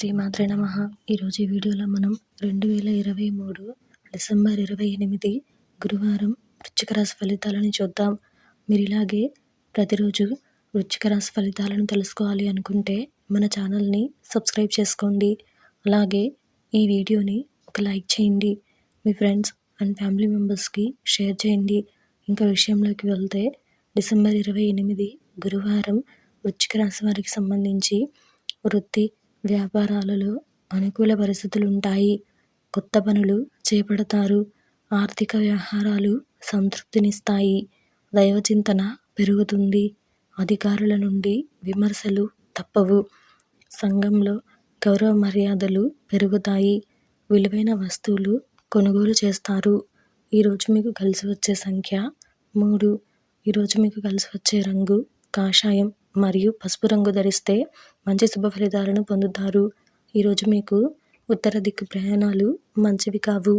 శ్రీమాత్రే నమః. ఈరోజు ఈ వీడియోలో మనం 2023 డిసెంబర్ 28 గురువారం వృశ్చిక రాశి ఫలితాలను చూద్దాం. మీరు ఇలాగే ప్రతిరోజు వృశ్చిక రాశి ఫలితాలను తెలుసుకోవాలి అనుకుంటే మన ఛానల్ని సబ్స్క్రైబ్ చేసుకోండి. అలాగే ఈ వీడియోని ఒక లైక్ చేయండి. మీ ఫ్రెండ్స్ అండ్ ఫ్యామిలీ మెంబర్స్కి షేర్ చేయండి. ఇంకా విషయంలోకి వెళ్తే డిసెంబర్ 28 గురువారం వృశ్చిక రాశి వారికి సంబంధించి వృత్తి వ్యాపారాలలో అనుకూల పరిస్థితులు ఉంటాయి. కొత్త పనులు చేపడతారు. ఆర్థిక వ్యవహారాలు సంతృప్తినిస్తాయి. దైవ చింతన పెరుగుతుంది. అధికారుల నుండి విమర్శలు తప్పవు. సంఘంలో గౌరవ మర్యాదలు పెరుగుతాయి. విలువైన వస్తువులు కొనుగోలు చేస్తారు. ఈరోజు మీకు కలిసి వచ్చే సంఖ్య 3. ఈరోజు మీకు కలిసి వచ్చే రంగు కాషాయం మరియు పసుపు రంగు ధరిస్తే మంచి శుభ ఫలితాలను పొందుతారు. ఈరోజు మీకు ఉత్తర దిక్కు ప్రయాణాలు మంచివి కావు.